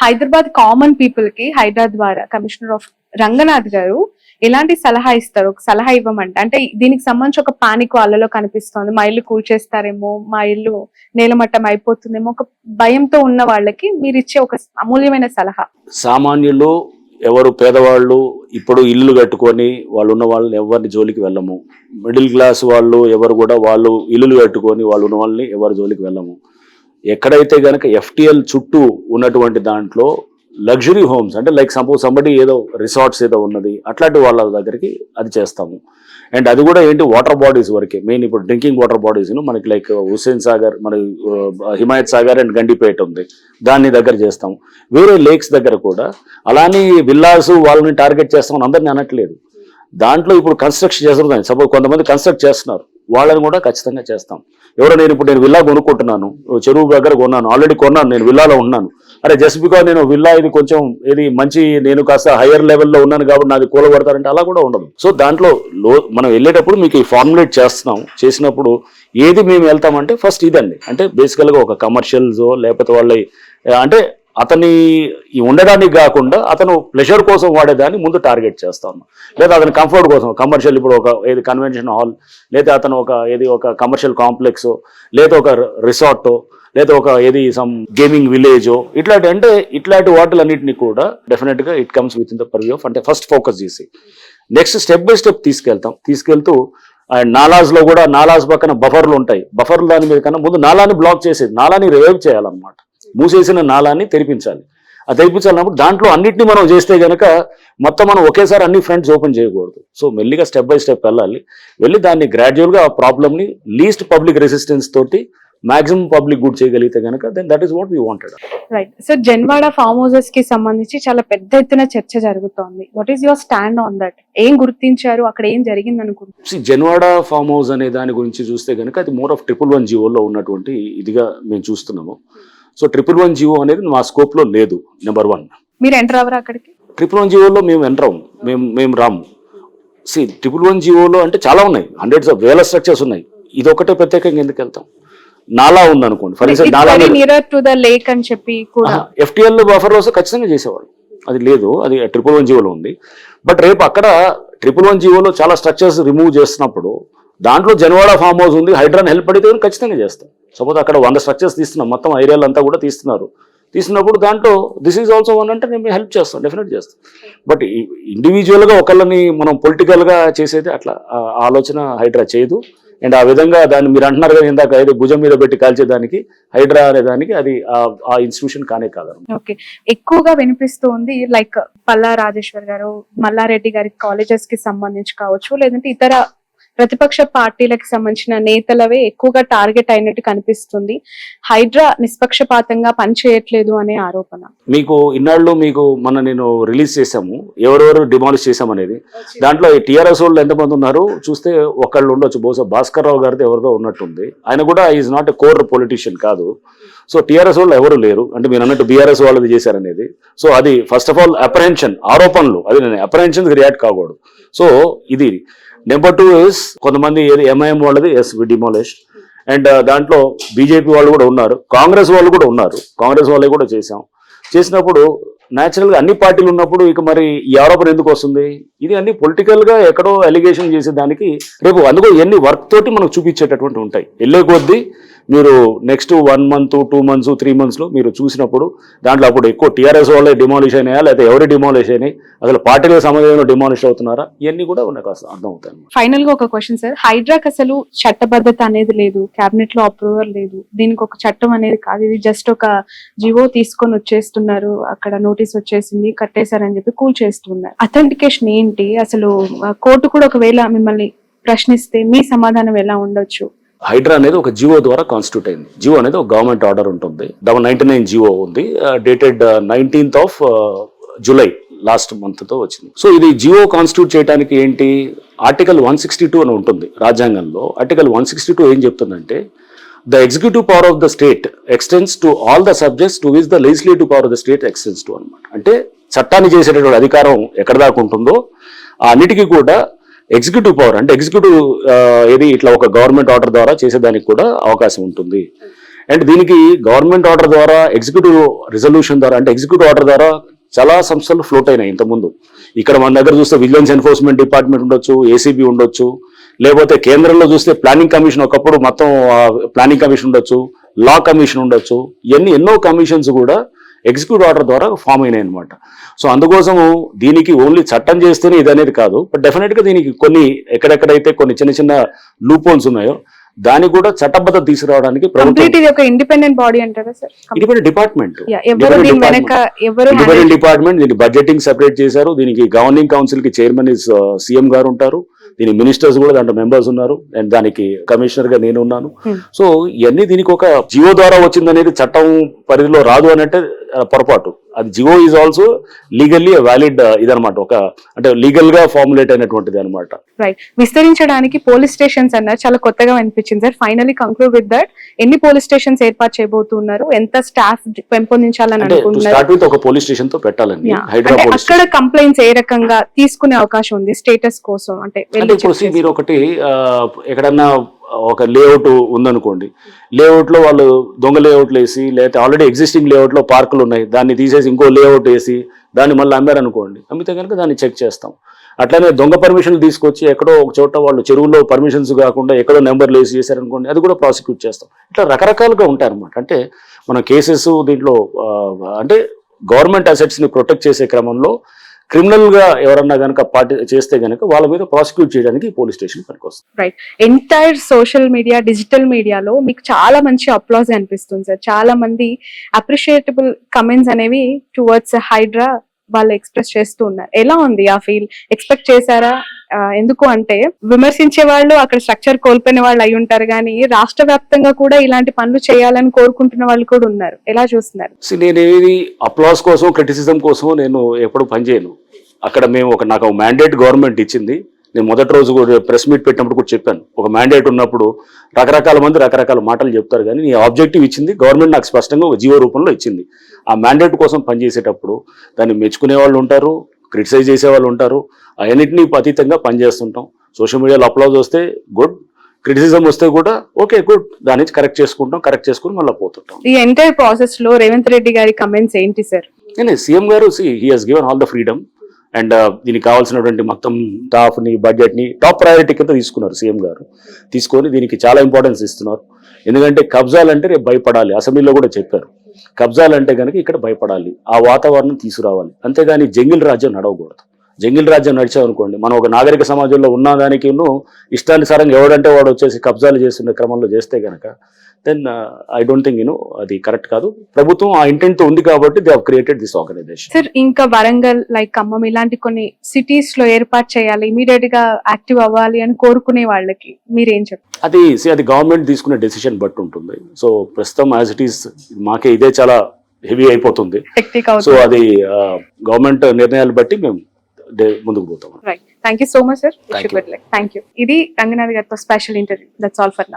Hyderabad common people కి హైదరాబాద్ ద్వారా commissioner of Ranganath గారు ఎలాంటి సలహా ఇస్తారు? ఒక సలహా ఇవ్వమంటే, అంటే దీనికి సంబంధించి ఒక పానిక్ వాళ్ళలో కనిపిస్తోంది, మా ఇల్లు కూల్చేస్తారేమో, మా ఇల్లు నేలమట్టం అయిపోతుందేమో, ఒక భయంతో ఉన్న వాళ్ళకి మీరు ఇచ్చే ఒక అమూల్యమైన సలహా. సామాన్యులు ఎవరు పేదవాళ్ళు ఇప్పుడు ఇల్లు కట్టుకొని వాళ్ళు ఉన్న వాళ్ళని ఎవరిని జోలికి వెళ్ళము. మిడిల్ క్లాస్ వాళ్ళు ఎవరు కూడా వాళ్ళు ఇల్లులు కట్టుకొని వాళ్ళు ఉన్న వాళ్ళని ఎవరి జోలికి వెళ్ళము. ఎక్కడైతే కనుక ఎఫ్టిఎల్ చుట్టూ ఉన్నటువంటి దాంట్లో లగ్జరీ హోమ్స్ అంటే లైక్ సపోజ్ సంబడి ఏదో రిసార్ట్స్ ఏదో ఉన్నది అట్లాంటి వాళ్ళ దగ్గరికి అది చేస్తాము. అండ్ అది కూడా ఏంటి వాటర్ బాడీస్ వరకే మెయిన్. ఇప్పుడు డ్రింకింగ్ వాటర్ బాడీస్ మనకి లైక్ హుస్సేన్ సాగర్, మన హిమాయత్ సాగర్ అండ్ గండిపేట ఉంది, దాన్ని దగ్గర చేస్తాము. వేరే లేక్స్ దగ్గర కూడా అలానే విల్లాస్ వాళ్ళని టార్గెట్ చేస్తామని అందరినీ అనట్లేదు. దాంట్లో ఇప్పుడు కన్స్ట్రక్షన్ చేస్తున్నారు, సపోజ్ కొంతమంది కన్స్ట్రక్ట్ చేస్తున్నారు, వాళ్ళని కూడా ఖచ్చితంగా చేస్తాం. ఎవరో నేను విల్లా కొనుక్కుంటున్నాను, చెరువు దగ్గర కొన్నాను, ఆల్రెడీ కొన్నాను, నేను విల్లాలో ఉన్నాను, అరే జస్ట్ బికాజ్ నేను విల్లా ఇది కొంచెం ఇది మంచి నేను కాస్త హైయర్ లెవెల్లో ఉన్నాను కాబట్టి నాది కూలగొడతారంటే అలా కూడా ఉండదు. సో దాంట్లో మనం వెళ్ళేటప్పుడు మీకు ఈ ఫార్ములేట్ చేసినప్పుడు ఏది మేము వెళ్తామంటే ఫస్ట్ ఇదండి. అంటే బేసికల్గా ఒక కమర్షియల్స్ లేకపోతే వాళ్ళ అంటే అతని ఉండడానికి కాకుండా అతను ప్లెజర్ కోసం వాడేదాన్ని ముందు టార్గెట్ చేస్తా ఉన్నాం. లేదా అతని కంఫర్ట్ కోసం కమర్షియల్, ఇప్పుడు ఒక ఏది కన్వెన్షన్ హాల్, లేదా అతను ఒక కమర్షియల్ కాంప్లెక్స్, లేదా ఒక రిసార్ట్, లేదా ఒక సమ్ గేమింగ్ విలేజ్, ఇట్లాంటి వాటిలన్నింటినీ కూడా డెఫినెట్గా it comes with in the purview of. అంటే ఫస్ట్ ఫోకస్ చేసి నెక్స్ట్ స్టెప్ బై స్టెప్ తీసుకెళ్తూ అండ్ నాలాస్లో కూడా నాలాస్ పక్కన బఫర్లు ఉంటాయి, బఫర్లు దాని మీద కన్నా ముందు నాలాని బ్లాక్ చేసేది, నాలాని రివైవ్ చేయాలన్నమాట. మూసేసిన నాలాన్ని తెరిపించాలి. అది తెరిపించాలన్నప్పుడు దాంట్లో అన్నింటినీ మనం చేస్తే కనుక మొత్తం మనం ఒకేసారి అన్ని ఫ్రంట్స్ ఓపెన్ చేయకూడదు. సో మెల్లిగా స్టెప్ బై స్టెప్ వెళ్ళి దాన్ని గ్రాడ్యువల్గా ఆ ప్రాబ్లమ్ని లీస్ట్ పబ్లిక్ రెసిస్టెన్స్ తోటి మాక్సిమం పబ్లిక్ గుడ్ చేయగలిగితే కనుక then that is what we wanted. Right. So Janwada farm houses కి సంబంధించి చాలా పెద్ద ఎత్తున చర్చ జరుగుతోంది. What is your stand on that? ఏం గుర్తించారు, అక్కడ ఏం జరిగింది అనుకుంటున్నారు? జన్వాడ ఫార్మ్ హౌస్ అనే దాని గురించి చూస్తే కనుక అది మోర్ ఆఫ్ 111 జీవోలో ఉన్నటువంటి ఇదిగా మేము చూస్తున్నాము. సో 111 జీవో అనేది మా స్కోప్లో లేదు. నెంబర్ 1, మీరు ఎంటర్ అవ్వరా అక్కడికి? 111 జీవోలో మేము ఎంటర్ అవ్వం, మేము రాము. 111 జీవోలో అంటే చాలా ఉన్నాయి, హండ్రెడ్స్ ఆఫ్ వేల స్ట్రక్చర్స్ ఉన్నాయి. ఇది ఒకటే ప్రత్యేకంగా ఎందుకు వెళ్తాం? నాలా ఉందనుకోండి ఫర్ ఎగ్జాంపుల్, ఎఫ్టిఎల్ బఫర్ రోజు ఖచ్చితంగా చేసేవాళ్ళు, అది లేదు, అది 111 జీవోలో ఉంది. బట్ రేపు అక్కడ 111 జీవోలో చాలా స్ట్రక్చర్స్ రిమూవ్ చేస్తున్నప్పుడు దాంట్లో జన్వాడ ఫార్మ్ హౌస్ ఉంది, హైడ్రాన్ హెల్ప్ అడిగితే ఖచ్చితంగా చేస్తాం. సపోజ్ అక్కడ 100 స్ట్రక్చర్స్ తీస్తున్నాం, మొత్తం ఏరియాలు అంతా కూడా తీస్తున్నప్పుడు దాంట్లో దిస్ ఈజ్ ఆల్సో వన్ అంటే నేను హెల్ప్ చేస్తాను, డెఫినెట్ చేస్తాను. బట్ ఇండివిజువల్గా ఒకళ్ళని మనం పొలిటికల్గా చేసేది అట్లా ఆలోచన హైడ్రా చేయదు. అండ్ ఆ విధంగా దాన్ని మీరు అంటున్నారు కదా ఇందాక ఏదో భుజం మీద పెట్టి కాల్చేదానికి హైడ్రా అనే దానికి అది ఆ ఇన్స్టిట్యూషన్ కానే కాదు. ఓకే, ఎక్కువగా వినిపిస్తుంది లైక్ పల్లా రాజేశ్వర్ గారు, మల్లారెడ్డి గారి కాలేజెస్ కి సంబంధించి కావచ్చు, లేదంటే ఇతర ప్రతిపక్ష పార్టీలకు సంబంధించిన నేతలవే ఎక్కువగా టార్గెట్ అయినట్టు కనిపిస్తుంది. హైడ్రా నిష్పక్షపాతంగా పనిచేయట్లేదు అనే ఆరోపణ. మీకు ఇన్నాళ్ళు మొన్న నేను రిలీజ్ చేశాము ఎవరెవరు డిమాలిష్ చేశామనేది. దాంట్లో టీఆర్ఎస్ వాళ్ళు ఎంతమంది ఉన్నారు చూస్తే ఒకళ్ళు ఉండొచ్చు, బహుశా భాస్కర్ రావు గారిది ఎవరిదో ఉన్నట్టుంది. ఆయన కూడా is not a core politician కాదు. సో టీఆర్ఎస్ వాళ్ళు ఎవరు లేరు, అంటే మీరు అన్నట్టు బీఆర్ఎస్ వాళ్ళది చేశారనేది. సో అది ఫస్ట్ ఆఫ్ ఆల్ అప్రహెన్షన్, ఆరోపణలు, అది నేను అప్రహెన్షన్ రియాక్ట్ కాకూడదు. సో ఇది నెంబర్ 2 ఇస్ కొంతమంది ఎంఐఎం వాళ్ళది ఎస్ వి డిమాలిష్డ్. అండ్ దాంట్లో బీజేపీ వాళ్ళు కూడా ఉన్నారు, కాంగ్రెస్ వాళ్ళు కూడా ఉన్నారు, కాంగ్రెస్ వాళ్ళే కూడా చేసినప్పుడు న్యాచురల్గా అన్ని పార్టీలు ఉన్నప్పుడు ఇక మరి ఈ ఆరోపణ ఎందుకు వస్తుంది? ఇది అన్ని పొలిటికల్గా ఎక్కడో అలిగేషన్ చేసేదానికి రేపు అందుకో ఎన్ని వర్క్ తోటి మనకు చూపించేటటువంటి ఉంటాయి. వెళ్ళే కొద్దీ మీరు నెక్స్ట్ 1 month 2 months 3 months మీరు చూసినప్పుడు దాంట్లో అప్పుడు ఎక్కువ టీఆర్ఎస్ వాళ్ళే డిమాలిష్ అయినాయా లేదా ఎవరి డిమాలిష్ అయినాయి, అసలు పార్టీల సమాజంలో డిమాలిష్ అవుతున్నారా, ఇవన్నీ కూడా నాకు అర్థం అవుతాయి. ఫైనల్ గా ఒక క్వశ్చన్ సార్, హైడ్రాక్ అసలు చట్టబద్ధత అనేది లేదు, కేబినెట్ లో అప్రూవల్ లేదు, దీనికి ఒక చట్టం అనేది కాదు, ఇది జస్ట్ ఒక జివో తీసుకొని వచ్చేస్తున్నారు, అక్కడ నోటీస్ వచ్చేసింది కట్టేశారని చెప్పి కూల్ చేస్తున్నారు. అథెంటికేషన్ ఏంటి అసలు? కోర్టు కూడా ఒకవేళ మిమ్మల్ని ప్రశ్నిస్తే మీ సమాధానం ఎలా ఉండొచ్చు? హైడ్రా అనేది ఒక జియో ద్వారా కాన్స్టిట్యూట్ అయింది. జియో అనేది ఒక గవర్నమెంట్ ఆర్డర్ ఉంటుంది, 99 జియో ఉంది, dated 19th July last month తో వచ్చింది. సో ఇది జియో కాన్స్టిట్యూట్ చేయడానికి ఏంటి, ఆర్టికల్ 162 అని ఉంటుంది రాజ్యాంగంలో. ఆర్టికల్ 162 ఏం చెప్తుందంటే the executive power of the state extends to all the subjects to which the legislative power of the state extends to అన్నమాట. అంటే చట్టాన్ని చేసేటటువంటి అధికారం ఎక్కడ దాకా ఉంటుందో అన్నిటికీ కూడా ఎగ్జిక్యూటివ్ పవర్ అంటే ఎగ్జిక్యూటివ్ ఏది ఇట్లా ఒక గవర్నమెంట్ ఆర్డర్ ద్వారా చేసేదానికి కూడా అవకాశం ఉంటుంది. అండ్ దీనికి గవర్నమెంట్ ఆర్డర్ ద్వారా ఎగ్జిక్యూటివ్ రిజల్యూషన్ ద్వారా అంటే ఎగ్జిక్యూటివ్ ఆర్డర్ ద్వారా చాలా సంస్థలు ఫ్లోట్ అయినాయి ఇంతకుముందు. ఇక్కడ మన దగ్గర చూస్తే విజిలెన్స్ ఎన్ఫోర్స్మెంట్ డిపార్ట్మెంట్ ఉండొచ్చు, ఏసీబీ ఉండొచ్చు, లేకపోతే కేంద్రంలో చూస్తే ప్లానింగ్ కమిషన్ ఒకప్పుడు మొత్తం ప్లానింగ్ కమిషన్ ఉండొచ్చు, లా కమిషన్ ఉండొచ్చు. ఇవన్నీ ఎన్నో కమిషన్స్ కూడా ఎగ్జిక్యూటివ్ ఆర్డర్ ద్వారా ఫామ్ అయినాయి అనమాట. సో అందుకోసము దీనికి ఓన్లీ చట్టం చేస్తేనే ఇది అనేది కాదు, బట్ డెఫినెట్గా దీనికి కొన్ని ఎక్కడెక్కడైతే కొన్ని చిన్న చిన్న లూప్ హోల్స్ ఉన్నాయో దానికి కూడా చట్టబద్ధత తీసుకురావడానికి కంప్లీట్ ఇది ఒక ఇండిపెండెంట్ బాడీ అంటారా సార్? ఇండిపెండెంట్ డిపార్ట్మెంట్, ఎవరు దీని వెనక ఎవరు ఇండిపెండెంట్ డిపార్ట్మెంట్. దీనికి బడ్జెటింగ్ సెపరేట్ చేశారు, దీనికి గవర్నింగ్ కౌన్సిల్ కి చైర్మన్ సీఎం గారు ఉంటారు, దీని మినిస్టర్స్ కూడా దాంట్లో మెంబర్స్ ఉన్నారు, అండ్ దానికి కమిషనర్ గా నేను ఉన్నాను. సో ఇవన్నీ దీనికి ఒక జియో ద్వారా వచ్చిందనేది చట్టం పరిధిలో రాదు అని అంటే పొరపాటు. అది GO is also legally valid ఇదనమాట, ఒక అంటే లీగల్ గా ఫార్ములేట్ అయినటువంటిది అనమాట. రైట్. విస్తరించడానికి పోలీస్ స్టేషన్స్ అన్నారు, చాలా కొత్తగా అనిపించింది sir. Finally conclude with that, ఎన్ని పోలీస్ స్టేషన్స్ ఏర్పాటు చేయబోతున్నారు, ఎంత స్టాఫ్ పెంపొందించాలని అనుకుంటున్నారు? ఒక పోలీస్ స్టేషన్ తో పెట్టాలండి హైదరాబాద్. అక్కడ కంప్లైంట్స్ ఏ రకంగా తీసుకునే అవకాశం ఉంది స్టేటస్ కోసం? అంటే మీరు ఒకటి ఎక్కడన్నా ఒక లేఅవుట్ ఉందనుకోండి, లేఅవుట్ లో వాళ్ళు దొంగ లేఅవుట్లు వేసి, లేకపోతే ఆల్రెడీ ఎగ్జిస్టింగ్ లేఅవుట్ లో పార్కులు ఉన్నాయి దాన్ని తీసేసి ఇంకో లేఅవుట్ వేసి దాన్ని మళ్ళీ అమ్మారనుకోండి, అమ్మితే కనుక దాన్ని చెక్ చేస్తాం. అట్లానే దొంగ పర్మిషన్లు తీసుకొచ్చి ఎక్కడో ఒక చోట వాళ్ళు చెరువులో పర్మిషన్స్ కాకుండా ఎక్కడో నెంబర్లు వేసి చేశారనుకోండి, అది కూడా ప్రాసిక్యూట్ చేస్తాం. ఇట్లా రకరకాలుగా ఉంటాయి అనమాట. అంటే మన కేసెస్ దీంట్లో అంటే గవర్నమెంట్ అసెట్స్ ని ప్రొటెక్ట్ చేసే క్రమంలో క్రిమినల్ గా ఎవరన్నా గనక చేస్తే గనక వాళ్ళ మీద ప్రాసిక్యూట్ చేయడానికి పోలీస్ స్టేషన్ పనికొస్తుంది. Right. Entire social media, digital మీడియాలో మీకు చాలా మంచి అప్లాజ్ అనిపిస్తుంది సార్. చాలా మంది అప్రిషియేటబుల్ కమెంట్స్ అనేవి టువర్డ్స్ హైడ్రా వాళ్ళు ఎక్స్ప్రెస్ చేస్తూ ఉన్నారు. ఎలా ఉంది ఆ ఫీల్? ఎక్స్పెక్ట్ చేశారా? ఎందుకు అంటే విమర్శించే వాళ్ళు అక్కడ స్ట్రక్చర్ కోల్పోయిన వాళ్ళు అయి ఉంటారు, కానీ రాష్ట్ర వ్యాప్తంగా కూడా ఇలాంటి పనులు చేయాలని కోరుకుంటున్న వాళ్ళు కూడా ఉన్నారు. ఎలా చూస్తున్నారు? నేను ఏది అప్లాస్ కోసం క్రిటిసిజం కోసం నేను ఎప్పుడు పనిచేయను. అక్కడ మేము నాకు మ్యాండేట్ గవర్నమెంట్ ఇచ్చింది. నేను మొదటి రోజు కూడా ప్రెస్ మీట్ పెట్టినప్పుడు కూడా చెప్పాను, ఒక మ్యాండేట్ ఉన్నప్పుడు రకరకాల మంది రకరకాల మాటలు చెప్తారు, కానీ నీ ఆబ్జెక్టివ్ ఇచ్చింది గవర్నమెంట్ నాకు స్పష్టంగా ఒక జీవో రూపంలో ఇచ్చింది. ఆ మ్యాండేట్ కోసం పనిచేసేటప్పుడు దాన్ని మెచ్చుకునే వాళ్ళు ఉంటారు, క్రిటిసైజ్ చేసే వాళ్ళు ఉంటారు, అవన్నింటినీ అతీతంగా పనిచేస్తుంటాం. సోషల్ మీడియాలో అప్లాజ్ వస్తే గుడ్, క్రిటిసిజం వస్తే కూడా ఓకే గుడ్, దాని నుంచి కరెక్ట్ చేసుకుని మళ్ళీ పోతుంటాం. ఈ ఎంటైర్ ప్రాసెస్ లో రేవంత్ రెడ్డి గారి కమెంట్స్ ఏంటి సార్? సీఎం గారు he has given all the freedom and దీనికి కావాల్సినటువంటి మొత్తం స్టాఫ్ ని బడ్జెట్ ని టాప్ ప్రయారిటీ కింద తీసుకున్నారు సీఎం గారు. తీసుకొని దీనికి చాలా ఇంపార్టెన్స్ ఇస్తున్నారు. ఎందుకంటే కబ్జాలంటే రేపు భయపడాలి, అసెంబ్లీలో కూడా చెప్పారు. కబ్జాలంటే కనుక ఇక్కడ భయపడాలి, ఆ వాతావరణం తీసుకురావాలి. అంతేగాని జంగిల్ రాజ్యం నడవకూడదు. జంగిల్ రాజ్యం నడిచామనుకోండి, మనం ఒక నాగరిక సమాజంలో ఉన్నదానికి ఇష్టానుసారంగా ఎవడంటే వాడు వచ్చేసి కబ్జాలు చేస్తున్న క్రమంలో చేస్తే కనుక దెన్ ఐ డోంట్ థింక్ అది కరెక్ట్ కాదు. ప్రభుత్వం ఆ ఇంటెంట్ తో ఉంది కాబట్టి they have created this organisation. Sir, ఇంకా వరంగల్ లైక్ ఖమ్మం ఇలాంటి కొన్ని సిటీస్ లో ఏర్పాటు చేయాలి, ఇమీడియట్ గా యాక్టివ్ అవ్వాలి అని కోరుకునే వాళ్ళకి మీరేం చెప్తారు? అది గవర్నమెంట్ తీసుకునే డెసిషన్ బట్టి ఉంటుంది. సో ప్రస్తుతం యాజ్ ఇట్ ఈస్ మాకే ఇదే చాలా హెవీ అయిపోతుంది. సో అది గవర్నమెంట్ నిర్ణయాలు బట్టి మేము ముందుకు పోతాం. Right. Thank you so much sir. Thank you. ఇది రంగనాథ్ గారితో special interview. That's all for now.